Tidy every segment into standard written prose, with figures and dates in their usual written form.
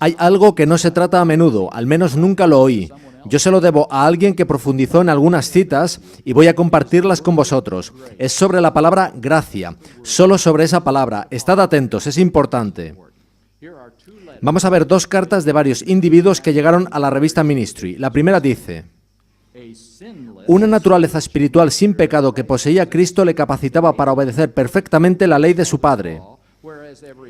Hay algo que no se trata a menudo, al menos nunca lo oí. Yo se lo debo a alguien que profundizó en algunas citas y voy a compartirlas con vosotros. Es sobre la palabra gracia, solo sobre esa palabra. Estad atentos, es importante. Vamos a ver dos cartas de varios individuos que llegaron a la revista Ministry. La primera dice: una naturaleza espiritual sin pecado que poseía Cristo le capacitaba para obedecer perfectamente la ley de su Padre,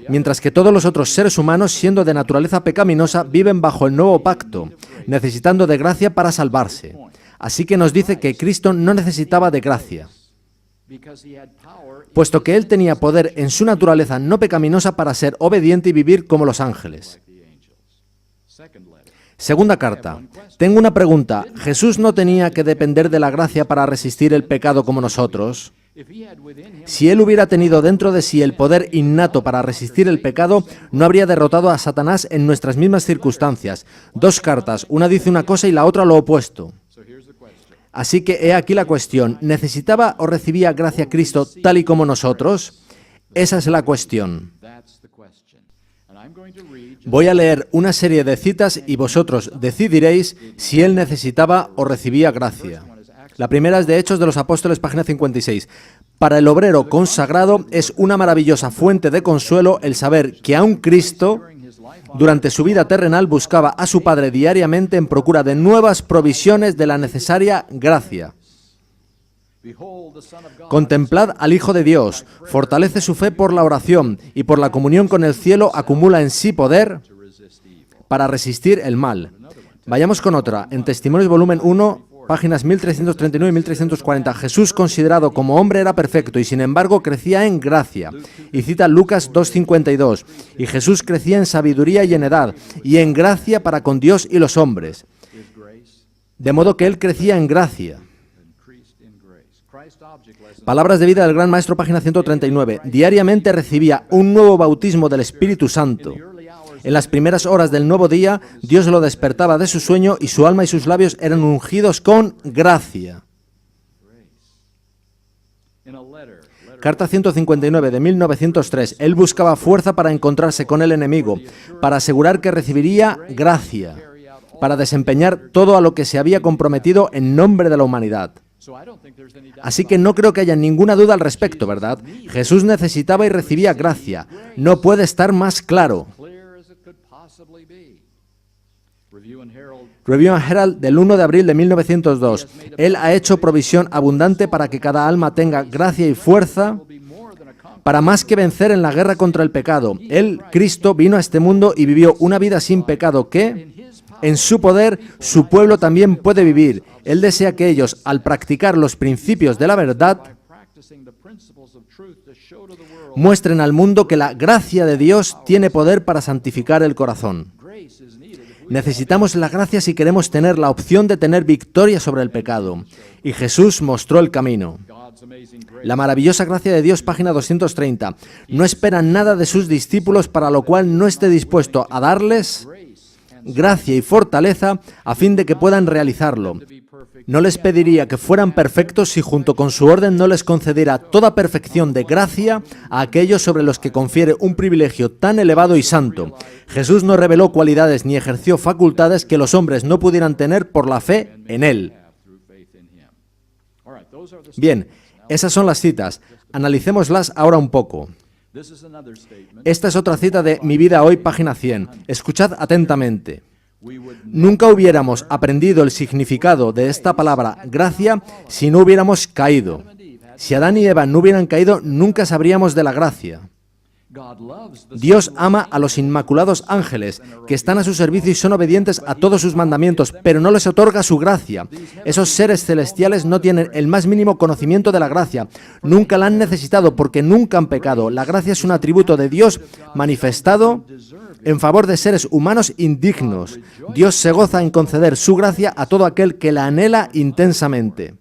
mientras que todos los otros seres humanos, siendo de naturaleza pecaminosa, viven bajo el nuevo pacto, necesitando de gracia para salvarse. Así que nos dice que Cristo no necesitaba de gracia, puesto que Él tenía poder en su naturaleza no pecaminosa para ser obediente y vivir como los ángeles. Segunda carta. Tengo una pregunta. ¿Jesús no tenía que depender de la gracia para resistir el pecado como nosotros? Si Él hubiera tenido dentro de sí el poder innato para resistir el pecado, no habría derrotado a Satanás en nuestras mismas circunstancias. Dos cartas, una dice una cosa y la otra lo opuesto. Así que he aquí la cuestión. ¿Necesitaba o recibía gracia Cristo tal y como nosotros? Esa es la cuestión. Voy a leer una serie de citas y vosotros decidiréis si Él necesitaba o recibía gracia. La primera es de Hechos de los Apóstoles, página 56. Para el obrero consagrado es una maravillosa fuente de consuelo el saber que aun Cristo, durante su vida terrenal, buscaba a su Padre diariamente en procura de nuevas provisiones de la necesaria gracia. Contemplad al Hijo de Dios, fortalece su fe por la oración y por la comunión con el cielo acumula en sí poder para resistir el mal. Vayamos con otra, en Testimonios volumen 1, páginas 1339 y 1340. Jesús, considerado como hombre, era perfecto y sin embargo crecía en gracia. Y cita Lucas 2:52. Y Jesús crecía en sabiduría y en edad, y en gracia para con Dios y los hombres. De modo que Él crecía en gracia. Palabras de vida del Gran Maestro, página 139. Diariamente recibía un nuevo bautismo del Espíritu Santo. En las primeras horas del nuevo día, Dios lo despertaba de su sueño y su alma y sus labios eran ungidos con gracia. Carta 159 de 1903. Él buscaba fuerza para encontrarse con el enemigo, para asegurar que recibiría gracia, para desempeñar todo a lo que se había comprometido en nombre de la humanidad. Así que no creo que haya ninguna duda al respecto, ¿verdad? Jesús necesitaba y recibía gracia. No puede estar más claro. Review and Herald del 1 de abril de 1902. Él ha hecho provisión abundante para que cada alma tenga gracia y fuerza para más que vencer en la guerra contra el pecado. Él, Cristo, vino a este mundo y vivió una vida sin pecado que, en su poder, su pueblo también puede vivir. Él desea que ellos, al practicar los principios de la verdad, muestren al mundo que la gracia de Dios tiene poder para santificar el corazón. Necesitamos la gracia si queremos tener la opción de tener victoria sobre el pecado. Y Jesús mostró el camino. La maravillosa gracia de Dios, página 230. No espera nada de sus discípulos para lo cual no esté dispuesto a darles gracia y fortaleza a fin de que puedan realizarlo. No les pediría que fueran perfectos si junto con su orden no les concediera toda perfección de gracia a aquellos sobre los que confiere un privilegio tan elevado y santo. Jesús no reveló cualidades ni ejerció facultades que los hombres no pudieran tener por la fe en Él. Bien, esas son las citas. Analicémoslas ahora un poco. Esta es otra cita de Mi vida hoy, página 100. Escuchad atentamente. Nunca hubiéramos aprendido el significado de esta palabra gracia si no hubiéramos caído. Si Adán y Eva no hubieran caído, nunca sabríamos de la gracia. Dios ama a los inmaculados ángeles, que están a su servicio y son obedientes a todos sus mandamientos, pero no les otorga su gracia. Esos seres celestiales no tienen el más mínimo conocimiento de la gracia. Nunca la han necesitado porque nunca han pecado. La gracia es un atributo de Dios manifestado en favor de seres humanos indignos. Dios se goza en conceder su gracia a todo aquel que la anhela intensamente.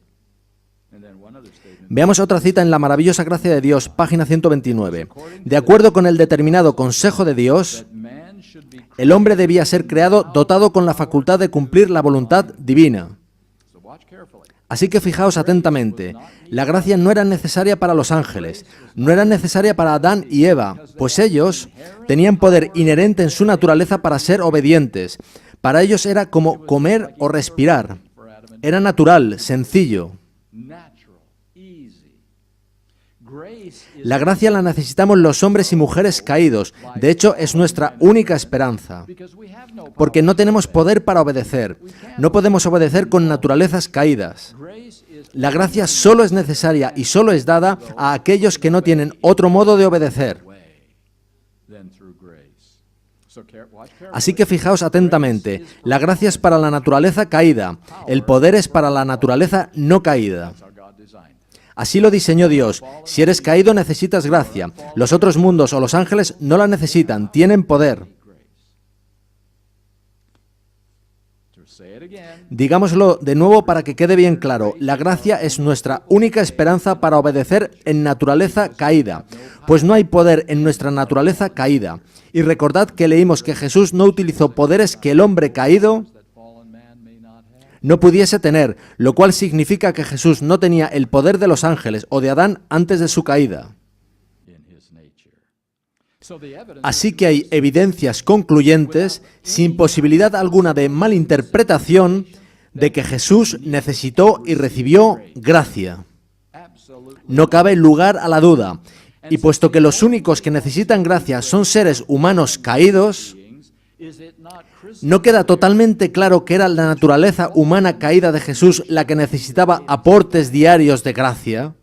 Veamos otra cita en la maravillosa gracia de Dios, página 129. De acuerdo con el determinado consejo de Dios, el hombre debía ser creado dotado con la facultad de cumplir la voluntad divina. Así que fijaos atentamente, la gracia no era necesaria para los ángeles, no era necesaria para Adán y Eva, pues ellos tenían poder inherente en su naturaleza para ser obedientes. Para ellos era como comer o respirar. Era natural, sencillo. La gracia la necesitamos los hombres y mujeres caídos. De hecho, es nuestra única esperanza. Porque no tenemos poder para obedecer. No podemos obedecer con naturalezas caídas. La gracia solo es necesaria y solo es dada a aquellos que no tienen otro modo de obedecer. Así que fijaos atentamente, la gracia es para la naturaleza caída, el poder es para la naturaleza no caída. Así lo diseñó Dios. Si eres caído necesitas gracia. Los otros mundos o los ángeles no la necesitan, tienen poder. Digámoslo de nuevo para que quede bien claro. La gracia es nuestra única esperanza para obedecer en naturaleza caída, pues no hay poder en nuestra naturaleza caída. Y recordad que leímos que Jesús no utilizó poderes que el hombre caído no pudiese tener, lo cual significa que Jesús no tenía el poder de los ángeles o de Adán antes de su caída. Así que hay evidencias concluyentes, sin posibilidad alguna de malinterpretación, de que Jesús necesitó y recibió gracia. No cabe lugar a la duda. Y puesto que los únicos que necesitan gracia son seres humanos caídos, ¿no queda totalmente claro que era la naturaleza humana caída de Jesús la que necesitaba aportes diarios de gracia?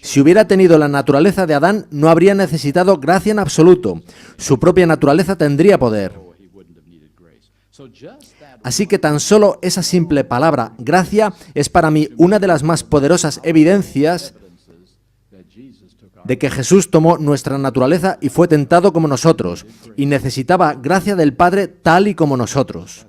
Si hubiera tenido la naturaleza de Adán, no habría necesitado gracia en absoluto. Su propia naturaleza tendría poder. Así que tan solo esa simple palabra, gracia, es para mí una de las más poderosas evidencias de que Jesús tomó nuestra naturaleza y fue tentado como nosotros, y necesitaba gracia del Padre tal y como nosotros.